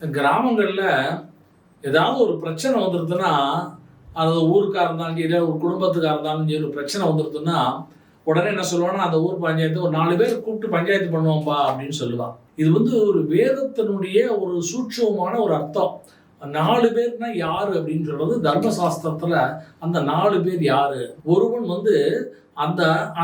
கிராமங்கள்ல ஏதாவது ஒரு பிரச்சனை வந்துருதுன்னா, அது ஊருக்கா இருந்தாலும் சரி, ஒரு குடும்பத்துக்கா இருந்தாலும் சரி, ஒரு பிரச்சனை வந்துருதுன்னா, உடனே என்ன சொல்லுவான்னா, அந்த ஊர் பஞ்சாயத்து ஒரு 4 பேர் கூப்பிட்டு பஞ்சாயத்து பண்ணுவோம்பா அப்படின்னு சொல்லுவான். இது ஒரு வேதத்தினுடைய ஒரு சூட்சுமமான ஒரு அர்த்தம். 4 பேர்னா யாரு அப்படின்னு சொல்றது தர்மசாஸ்திரத்துல அந்த 4 பேர் யாரு? ஒருவன் அந்த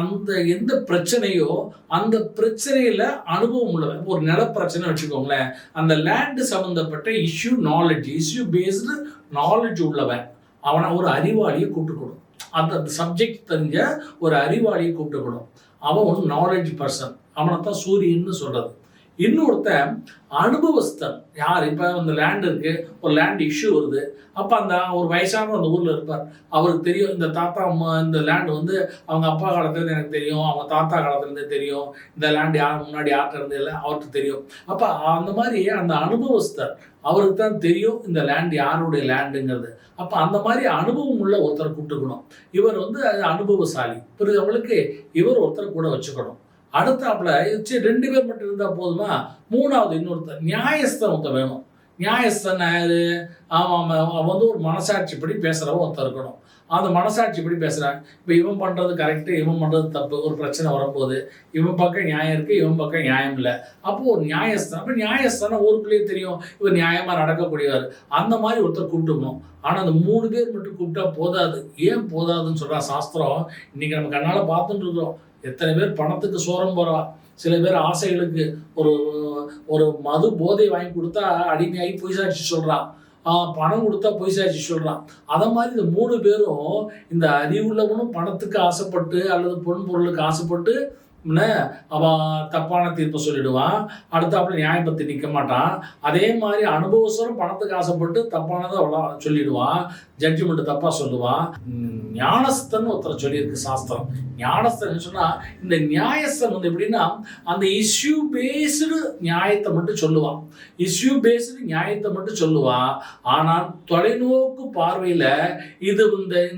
அந்த எந்த பிரச்சனையோ அந்த பிரச்சனையில அனுபவம் உள்ளவன். ஒரு நில பிரச்சனை வச்சுக்கோங்களேன், அந்த லேண்ட் சம்பந்தப்பட்ட இஷ்யூ பேஸ்டு நாலேஜ் உள்ளவன், அவனை ஒரு அறிவாளியை கூப்பிட்டுக்கணும். அந்த சப்ஜெக்ட் தெரிஞ்ச ஒரு அறிவாளியை கூப்பிட்டுக்கணும். அவன் ஒரு நாலேஜ் பர்சன், அவனை தான் சூரியன்னு சொல்றது. இன்னொருத்தன் அனுபவஸ்தன். யார்? இப்போ அந்த லேண்ட் இருக்கு, ஒரு லேண்ட் இஷ்யூ வருது. அப்போ அந்த ஒரு வயசானவர் அந்த ஊரில் இருப்பார். அவருக்கு தெரியும் இந்த தாத்தா இந்த லேண்ட் அவங்க அப்பா காலத்துலேருந்து எனக்கு தெரியும், அவங்க தாத்தா காலத்துலேருந்து தெரியும், இந்த லேண்ட் யார் முன்னாடி யார்கிட்ட இருந்து இல்லை அவருக்கு தெரியும். அப்போ அந்த மாதிரி அந்த அனுபவஸ்தர், அவருக்கு தான் தெரியும் இந்த லேண்ட் யாருடைய லேண்டுங்கிறது. அப்போ அந்த மாதிரி அனுபவம் உள்ள ஒருத்தரை கூப்பிட்டுக்கணும். இவர் அனுபவசாலி. பிறகு அவளுக்கு இவர் ஒருத்தர் கூட வச்சுக்கணும். அடுத்தாப்புல 2 பேர் மட்டும் இருந்தால் போதுமா? 3வது இன்னொருத்தர் நியாயஸ்தன் ஒருத்தர் வேணும். நியாயஸ்தன் யாரு? அவன் ஒரு மனசாட்சிப்படி பேசுகிறவன் ஒருத்தர் இருக்கணும். அந்த மனசாட்சிப்படி பேசுகிறான். இப்போ இவன் பண்ணுறது கரெக்டு, இவன் பண்ணுறது தப்பு. ஒரு பிரச்சனை வரும்போது இவன் பக்கம் நியாயம் இருக்குது, இவன் பக்கம் நியாயம் இல்லை. அப்போது ஒரு நியாயஸ்தான். அப்போ நியாயஸ்தான ஊருக்குள்ளேயே தெரியும் இவர் நியாயமாக நடக்கக்கூடியவர். அந்த மாதிரி ஒருத்தர் கூப்பிட்டுக்கணும். ஆனால் அந்த 3 பேர் மட்டும் கூப்பிட்டா போதாது. ஏன் போதாதுன்னு சொல்கிறா சாஸ்திரம். இன்றைக்கி நம்ம கண்ணால் பார்த்துட்டு இருக்கிறோம். எத்தனை பேர் பணத்துக்கு சோரம் போகிறா, சில பேர் ஆசைகளுக்கு ஒரு ஒரு மது போதை வாங்கி கொடுத்தா அடிமையாகி பொய் சாட்சி சொல்கிறான், பணம் கொடுத்தா பொய் சாட்சி சொல்கிறான். அதை மாதிரி இந்த 3 பேரும் இந்த அறிவுள்ளவனும் பணத்துக்கு ஆசைப்பட்டு அல்லது பொன் பொருளுக்கு ஆசைப்பட்டு அவன் தப்பான தீர்ப்பை சொல்லிடுவான். அடுத்தாப்புல நியாயம் பற்றி நிற்க மாட்டான். அதே மாதிரி அனுபவஸ்வரம் பணத்துக்கு ஆசைப்பட்டு தப்பானதை சொல்லிடுவான், ஜட்ஜ்மெண்ட் தப்பாக சொல்லுவான். ஞானஸ்தன் ஒருத்தர் சொல்லியிருக்கு சாஸ்திரம். ஞானஸ்தன் சொன்னால் இந்த நியாயஸ்தன் எப்படின்னா அந்த இஷ்யூ பேஸ்டு நியாயத்தை மட்டும் சொல்லுவான். இஷ்யூ பேஸ்டு நியாயத்தை மட்டும் சொல்லுவான். ஆனால் தொலைநோக்கு பார்வையில் இது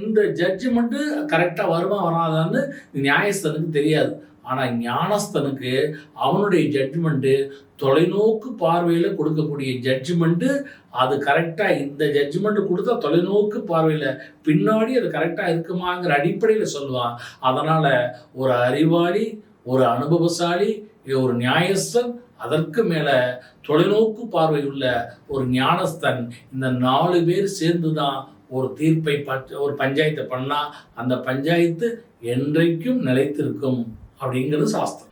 இந்த ஜட்ஜ்மெண்ட்டு கரெக்டாக வருமா வராதான்னு நியாயஸ்தனுக்கு தெரியாது. ஆனால் ஞானஸ்தனுக்கு அவனுடைய ஜட்ஜ்மெண்ட்டு தொலைநோக்கு பார்வையில் கொடுக்கக்கூடிய ஜட்ஜ்மெண்ட்டு அது கரெக்டாக இந்த ஜட்ஜ்மெண்ட் கொடுத்தா தொலைநோக்கு பார்வையில் பின்னாடி அது கரெக்டாக இருக்குமாங்கிற அடிப்படையில் சொல்லுவான். அதனால் ஒரு அறிவாளி, ஒரு அனுபவசாலி, ஒரு நியாயஸ்தன், அதற்கு மேலே தொலைநோக்கு பார்வை உள்ள ஒரு ஞானஸ்தன், இந்த 4 பேர் சேர்ந்து தான் ஒரு தீர்ப்பை ஒரு பஞ்சாயத்தை பண்ணால் அந்த பஞ்சாயத்து என்றைக்கும் நிலைத்திருக்கும் அப்படிங்கிறது சாஸ்திரம்.